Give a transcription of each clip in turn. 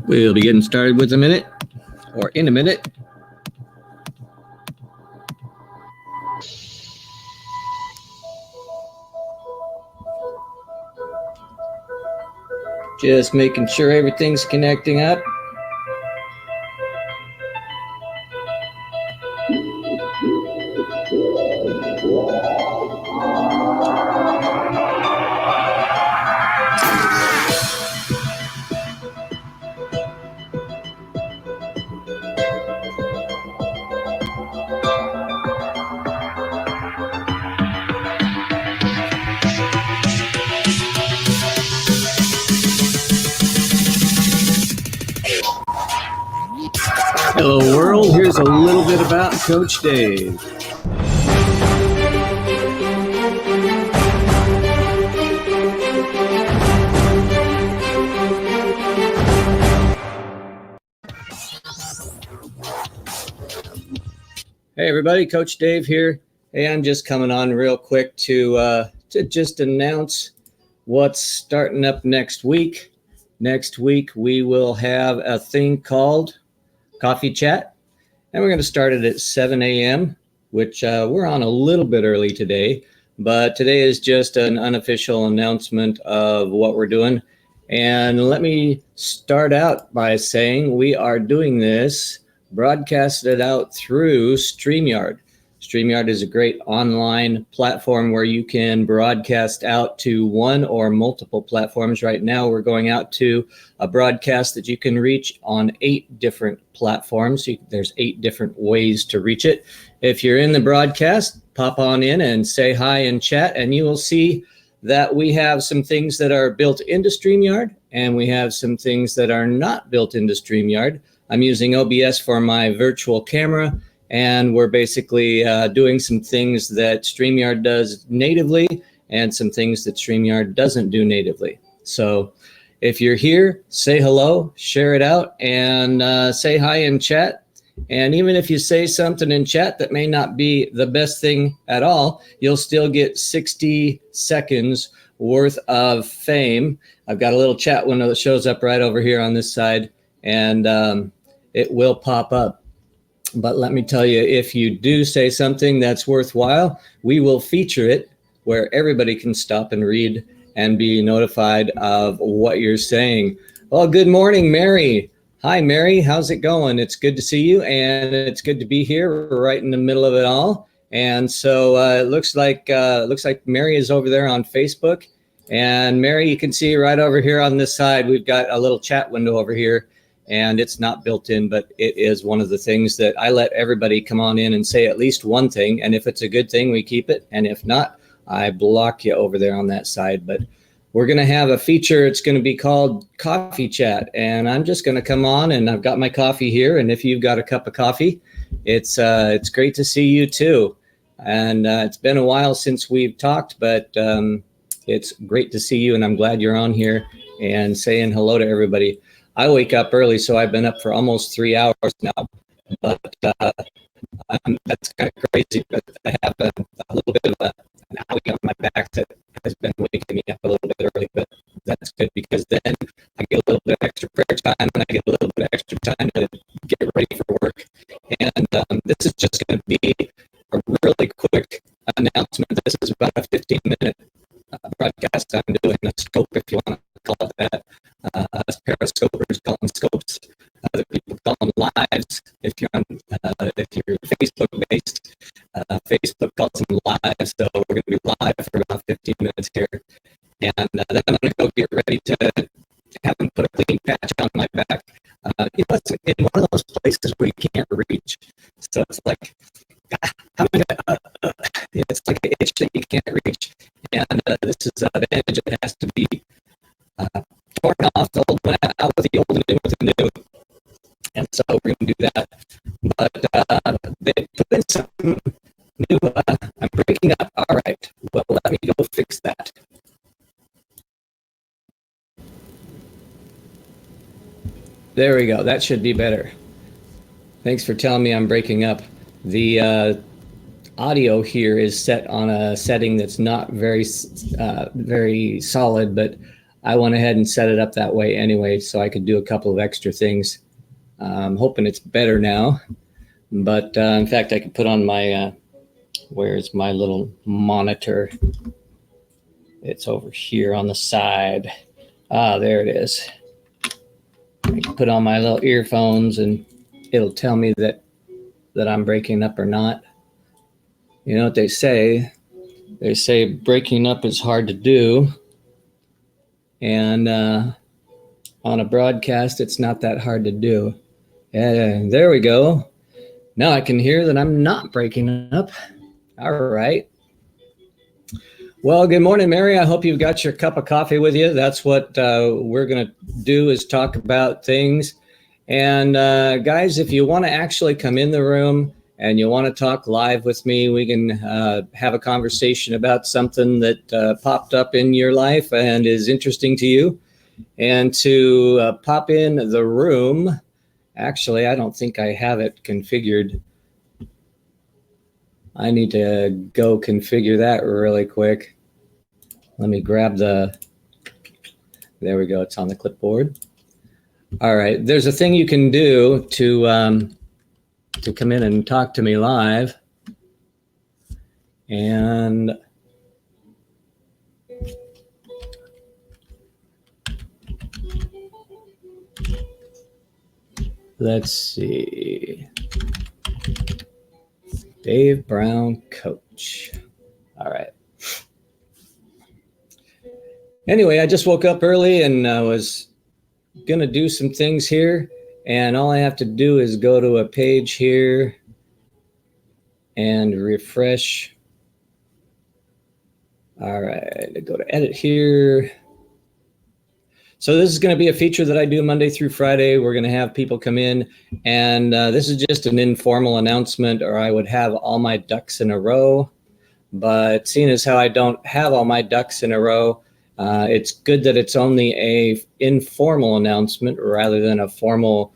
We'll be getting started with a minute, or in a minute. Just making sure everything's connecting up. Hello world, here's a little bit about Coach Dave. Hey everybody, Coach Dave here. Hey, I'm just coming on real quick to just announce what's starting up next week. Next week we will have a thing called Coffee Chat, and we're going to start it at 7 a.m., which we're on a little bit early today, but today is just an unofficial announcement of what we're doing. And let me start out by saying we are doing this broadcasted out through StreamYard. StreamYard is a great online platform where you can broadcast out to one or multiple platforms. Right now, we're going out to a broadcast that you can reach on 8 different platforms. There's 8 different ways to reach it. If you're in the broadcast, pop on in and say hi and chat, and you will see that we have some things that are built into StreamYard, and we have some things that are not built into StreamYard. I'm using OBS for my virtual camera, and we're basically doing some things that StreamYard does natively and some things that StreamYard doesn't do natively. So if you're here, say hello, share it out, and say hi in chat. And even if you say something in chat that may not be the best thing at all, you'll still get 60 seconds worth of fame. I've got a little chat window that shows up right over here on this side, and it will pop up. But let me tell you, if you do say something that's worthwhile, we will feature it where everybody can stop and read and be notified of what you're saying. Well, good morning, Mary. Hi, Mary. How's it going? It's good to see you, and it's good to be here right in the middle of it all. And so it looks like Mary is over there on Facebook. And Mary, you can see right over here on this side, we've got a little chat window over here. And it's not built in, but it is one of the things that I let everybody come on in and say at least one thing. And if it's a good thing, we keep it. And if not, I block you over there on that side. But we're going to have a feature. It's going to be called Coffee Chat. And I'm just going to come on, and I've got my coffee here. And if you've got a cup of coffee, it's great to see you too. And it's been a while since we've talked, but it's great to see you. And I'm glad you're on here and saying hello to everybody. I wake up early, so I've been up for almost 3 hours now, but that's kind of crazy. But I have a little bit of an outie on my back that has been waking me up a little bit early, but that's good because then I get a little bit of extra prayer time, and I get a little bit of extra time to get ready for work. And this is just going to be a really quick announcement. This is about a 15-minute broadcast. I'm doing a scope, if you want to call it that. Us periscopers call them scopes. Other people call them lives. If you're Facebook based, Facebook calls them live. So we're going to be live for about 15 minutes here, and then I'm going to go get ready to have them put a clean patch on my back. It's in one of those places where you can't reach. So it's like, it's like an itch that you can't reach. And this is the bandage that has to be torn off, the old one out with the old and in with the new. And so we're going to do that. But they put in some new, I'm breaking up. All right. Well, let me go fix that. There we go. That should be better. Thanks for telling me I'm breaking up. The audio here is set on a setting that's not very solid, but I went ahead and set it up that way anyway, so I could do a couple of extra things. I'm hoping it's better now, but in fact, I could put on my where's my little monitor? It's over here on the side. There it is. I can put on my little earphones and it'll tell me that I'm breaking up or not. You know what they say? They say breaking up is hard to do. And on a broadcast, it's not that hard to do. And there we go. Now I can hear that I'm not breaking up. All right. Well, good morning, Mary. I hope you've got your cup of coffee with you. That's what we're going to do, is talk about things. And guys, if you want to actually come in the room and you want to talk live with me, we can have a conversation about something that popped up in your life and is interesting to you. And to pop in the room, actually, I don't think I have it configured. I need to go configure that really quick. Let me grab there we go. It's on the clipboard. All right. There's a thing you can do to come in and talk to me live. And let's see. Dave Brown, coach. All right. Anyway, I just woke up early and I was going to do some things here. And all I have to do is go to a page here and refresh. All right, I go to edit here. So this is going to be a feature that I do Monday through Friday. We're going to have people come in, and this is just an informal announcement, or I would have all my ducks in a row. But seeing as how I don't have all my ducks in a row, it's good that it's only a informal announcement rather than a formal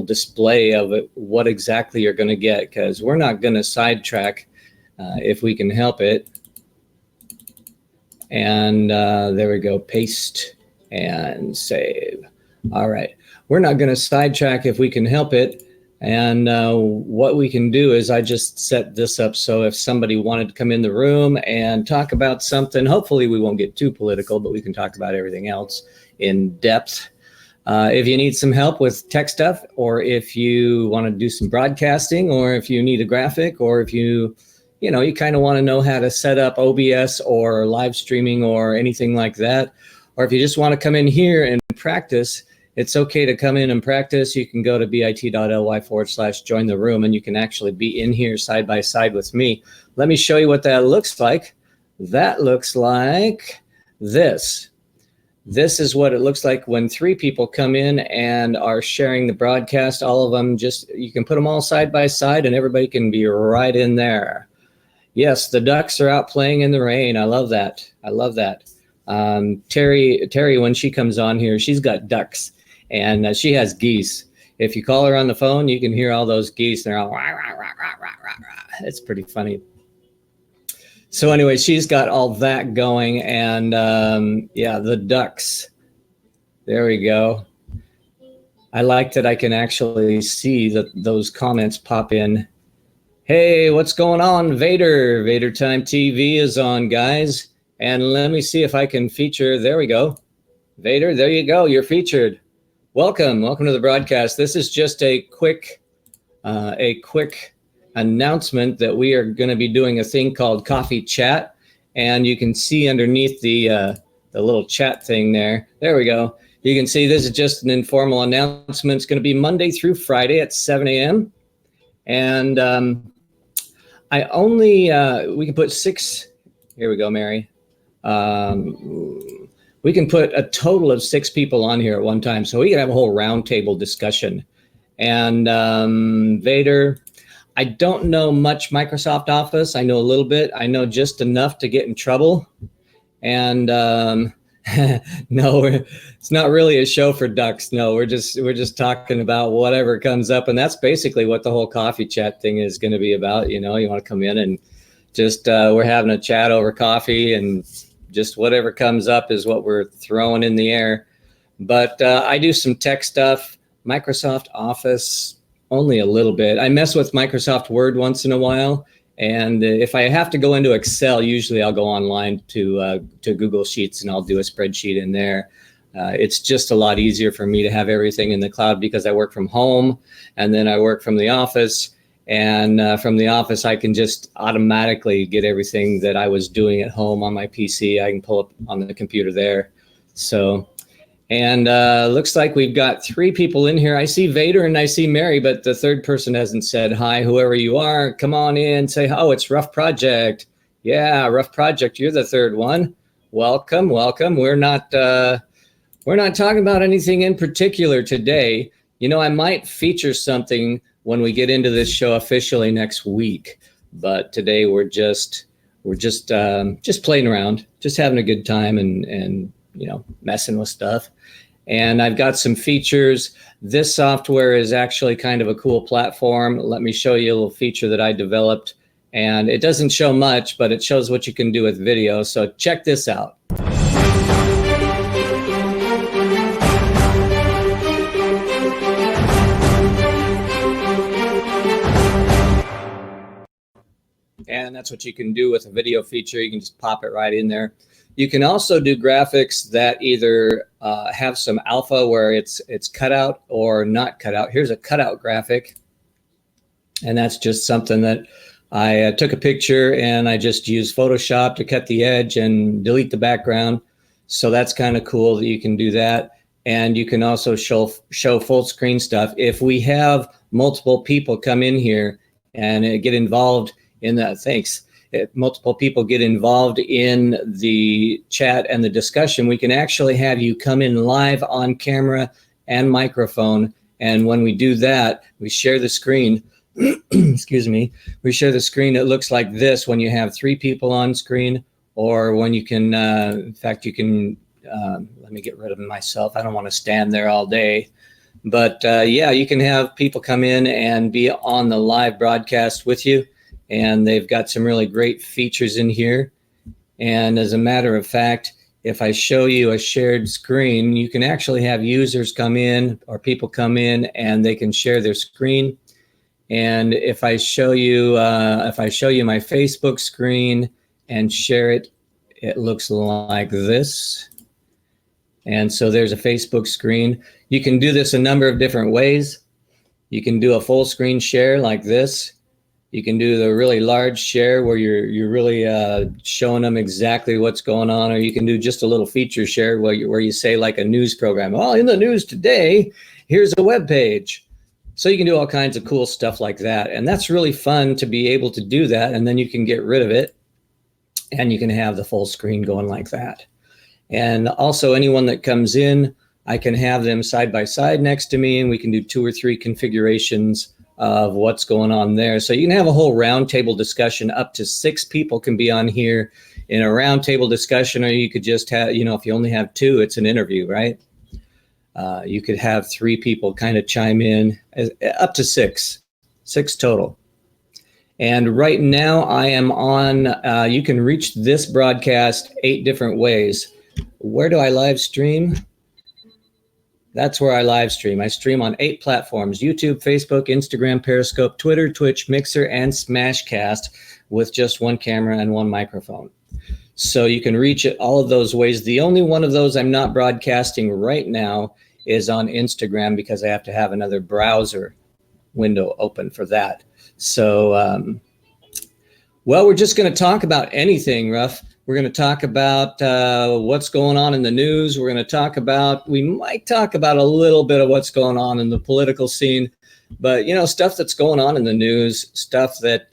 display of it, what exactly you're going to get, because we're not going to sidetrack if we can help it. And there we go, paste and save. All right, we're not going to sidetrack if we can help it. And what we can do is I just set this up so if somebody wanted to come in the room and talk about something, hopefully we won't get too political, but we can talk about everything else in depth. If you need some help with tech stuff, or if you want to do some broadcasting, or if you need a graphic, or if you kind of want to know how to set up OBS or live streaming or anything like that, or if you just want to come in here and practice, it's okay to come in and practice. You can go to bit.ly/join the room, and you can actually be in here side by side with me. Let me show you what that looks like. That looks like this. This is what it looks like when 3 people come in and are sharing the broadcast. All of them, you can put them all side by side and everybody can be right in there. Yes, the ducks are out playing in the rain. I love that. I love that. Terry, when she comes on here, she's got ducks and she has geese. If you call her on the phone, you can hear all those geese. They're all rah, rah, rah, rah, rah, rah, rah. It's pretty funny. So anyway, she's got all that going, and yeah, the ducks. There we go. I like that I can actually see those comments pop in. Hey, what's going on, Vader? Vader Time TV is on, guys. And let me see if I can feature. There we go. Vader, there you go. You're featured. Welcome to the broadcast. This is just a quick announcement that we are going to be doing a thing called Coffee Chat, and you can see underneath the little chat thing there. There we go. You can see this is just an informal announcement. It's going to be Monday through Friday at 7 a.m. And I only we can put 6. Here we go, Mary. We can put a total of 6 people on here at one time, so we can have a whole roundtable discussion. And Vader, I don't know much Microsoft Office. I know a little bit. I know just enough to get in trouble. And No, it's not really a show for ducks. No, we're just talking about whatever comes up, and that's basically what the whole coffee chat thing is going to be about. You know, you want to come in and just we're having a chat over coffee, and just whatever comes up is what we're throwing in the air. But I do some tech stuff, Microsoft Office, only a little bit. I mess with Microsoft Word once in a while. And if I have to go into Excel, usually I'll go online to Google Sheets and I'll do a spreadsheet in there. It's just a lot easier for me to have everything in the cloud because I work from home and then I work from the office. And from the office, I can just automatically get everything that I was doing at home on my PC. I can pull up on the computer there. So, and looks like we've got 3 people in here. I see Vader and I see Mary, but the third person hasn't said hi. Whoever you are, come on in, say, oh, it's Rough Project. Yeah, Rough Project, you're the third one. Welcome, welcome. We're not talking about anything in particular today. You know, I might feature something when we get into this show officially next week, but today we're just playing around, just having a good time and you know, messing with stuff. And I've got some features. This software is actually kind of a cool platform. Let me show you a little feature that I developed. And it doesn't show much, but it shows what you can do with video. So check this out. And that's what you can do with a video feature. You can just pop it right in there. You can also do graphics that either have some alpha where it's cut out or not cut out. Here's a cutout graphic. And that's just something that I took a picture and I just used Photoshop to cut the edge and delete the background. So that's kind of cool that you can do that. And you can also show full screen stuff. If we have multiple people come in here and get involved in that, multiple people get involved in the chat and the discussion, we can actually have you come in live on camera and microphone. And when we do that, we share the screen. Excuse me. We share the screen. It looks like this when you have 3 people on screen, or when you can, in fact, you can, let me get rid of myself. I don't want to stand there all day. But yeah, you can have people come in and be on the live broadcast with you. And they've got some really great features in here. And as a matter of fact, if I show you a shared screen, you can actually have users come in or people come in and they can share their screen. And if I show you my Facebook screen and share it, it looks like this. And so there's a Facebook screen. You can do this a number of different ways. You can do a full screen share like this. You can do the really large share where you're really showing them exactly what's going on, or you can do just a little feature share where you say like a news program. Oh, in the news today, here's a web page. So you can do all kinds of cool stuff like that. And that's really fun to be able to do that. And then you can get rid of it and you can have the full screen going like that. And also anyone that comes in, I can have them side by side next to me and we can do 2 or 3 configurations of what's going on there. So you can have a whole roundtable discussion. Up to 6 people can be on here in a roundtable discussion, or you could just have, you know, if you only have 2, it's an interview, right? You could have 3 people kind of chime in, up to 6 total. And right now I am on, you can reach this broadcast 8 different ways. Where do I live stream? That's where I live stream. I stream on 8 platforms: YouTube, Facebook, Instagram, Periscope, Twitter, Twitch, Mixer, and Smashcast, with just 1 camera and 1 microphone. So you can reach it all of those ways. The only one of those I'm not broadcasting right now is on Instagram because I have to have another browser window open for that. So, well, we're just going to talk about anything, Ruff. We're going to talk about what's going on in the news. We might talk about a little bit of what's going on in the political scene, but, you know, stuff that's going on in the news, stuff that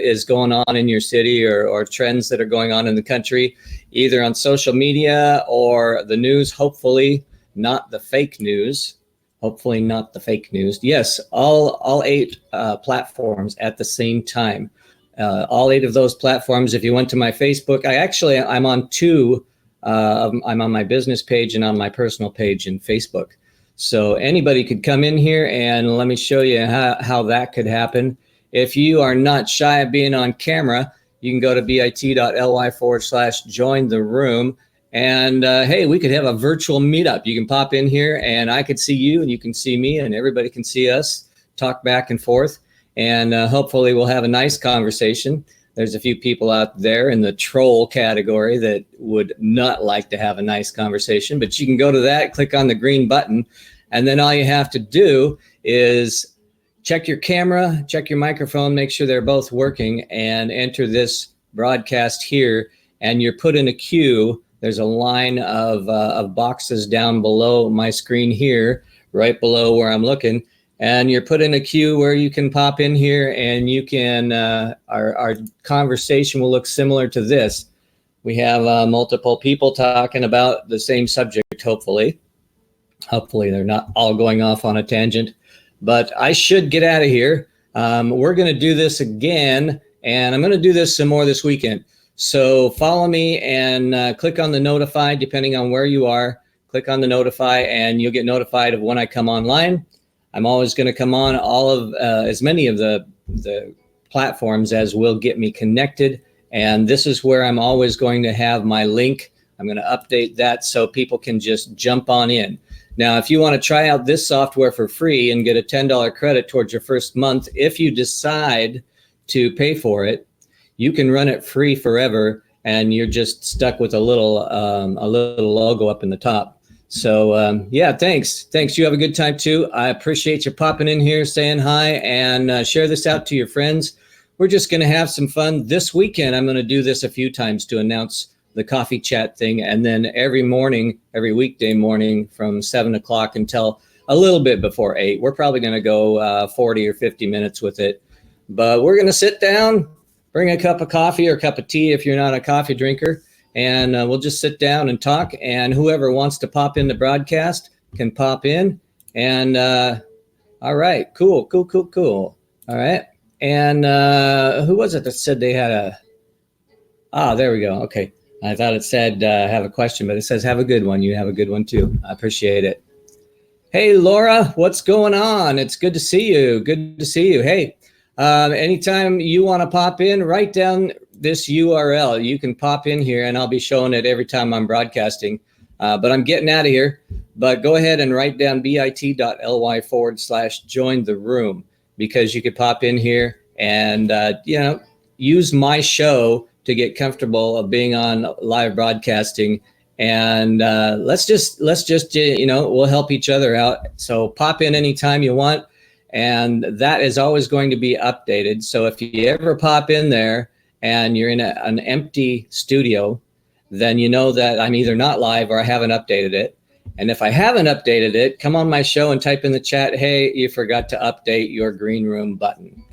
is going on in your city, or trends that are going on in the country, either on social media or the news, hopefully not the fake news. Hopefully not the fake news. Yes, all 8 platforms at the same time. All 8 of those platforms. If you went to my Facebook, I'm on 2 I'm on my business page and on my personal page in Facebook. So anybody could come in here and let me show you how that could happen. If you are not shy of being on camera, you can go to bit.ly/join the room. And hey, we could have a virtual meetup. You can pop in here and I could see you and you can see me and everybody can see us, talk back and forth. And hopefully we'll have a nice conversation. There's a few people out there in the troll category that would not like to have a nice conversation, but you can go to that, click on the green button, and then all you have to do is check your camera, check your microphone, make sure they're both working, and enter this broadcast here, and you're put in a queue. There's a line of boxes down below my screen here, right below where I'm looking. And you're put in a queue where you can pop in here and you can, our conversation will look similar to this. We have multiple people talking about the same subject, hopefully. Hopefully they're not all going off on a tangent, but I should get out of here. We're going to do this again, and I'm going to do this some more this weekend. So follow me and click on the notify, depending on where you are. Click on the notify and you'll get notified of when I come online. I'm always going to come on all of as many of the platforms as will get me connected. And this is where I'm always going to have my link. I'm going to update that so people can just jump on in. Now, if you want to try out this software for free and get a $10 credit towards your first month, if you decide to pay for it, you can run it free forever. And you're just stuck with a little logo up in the top. So, yeah, thanks. You have a good time, too. I appreciate you popping in here, saying hi, and share this out to your friends. We're just going to have some fun this weekend. I'm going to do this a few times to announce the coffee chat thing. And then every weekday morning from 7 o'clock until a little bit before 8. We're probably going to go 40 or 50 minutes with it. But we're going to sit down, bring a cup of coffee or a cup of tea if you're not a coffee drinker. And we'll just sit down and talk, and whoever wants to pop in the broadcast can pop in. And all right, cool. All right. And who was it that said they had there we go. Okay. I thought it said have a question, but it says have a good one. You have a good one too. I appreciate it. Hey, Laura, what's going on? It's good to see you. Hey, anytime you want to pop in, write down this URL. You can pop in here and I'll be showing it every time I'm broadcasting. But I'm getting out of here. But go ahead and write down bit.ly/join the room, because you could pop in here and, use my show to get comfortable of being on live broadcasting. And let's just we'll help each other out. So pop in anytime you want. And that is always going to be updated. So if you ever pop in there and you're in an empty studio, then you know that I'm either not live or I haven't updated it. And if I haven't updated it, come on my show and type in the chat, hey, you forgot to update your green room button.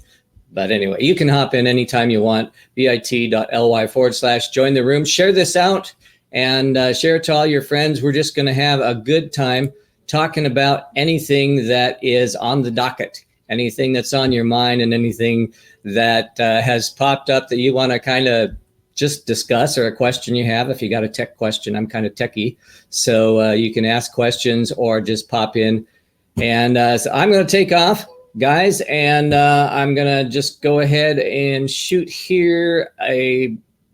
But anyway, you can hop in anytime you want, bit.ly/join the room. Share this out and share it to all your friends. We're just going to have a good time talking about anything that is on the docket, anything that's on your mind, and anything that has popped up that you want to kind of just discuss, or a question you have. If you got a tech question, I'm kind of techie, so you can ask questions or just pop in. And so I'm going to take off, guys, and I'm going to just go ahead and shoot here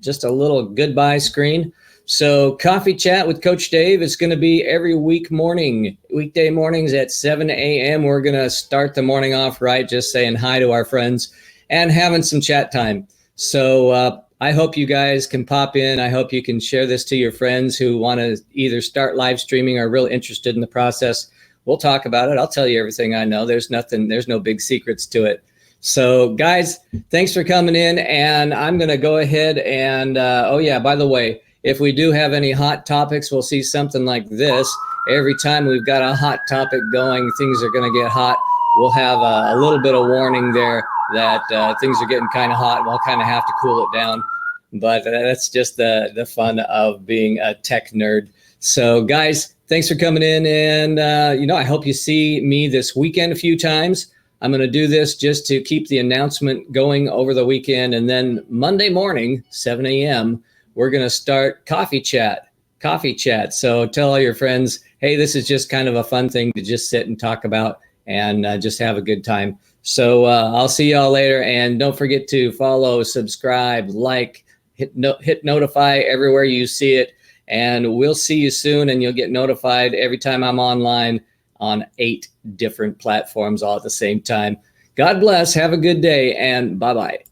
just a little goodbye screen. So Coffee Chat with Coach Dave is going to be every weekday mornings at 7 a.m. We're going to start the morning off right, just saying hi to our friends and having some chat time. So I hope you guys can pop in. I hope you can share this to your friends who want to either start live streaming or real interested in the process. We'll talk about it. I'll tell you everything I know. There's no big secrets to it. So guys, thanks for coming in. And I'm going to go ahead and, by the way, if we do have any hot topics, we'll see something like this. Every time we've got a hot topic going, things are going to get hot. We'll have a little bit of warning there that things are getting kind of hot, and we'll kind of have to cool it down. But that's just the fun of being a tech nerd. So guys, thanks for coming in. And, I hope you see me this weekend a few times. I'm going to do this just to keep the announcement going over the weekend. And then Monday morning, 7 a.m., we're going to start Coffee Chat. coffee chat. So tell all your friends, hey, this is just kind of a fun thing to just sit and talk about and just have a good time. So I'll see y'all later. And don't forget to follow, subscribe, like, hit notify everywhere you see it. And we'll see you soon. And you'll get notified every time I'm online on 8 different platforms all at the same time. God bless. Have a good day. And bye-bye.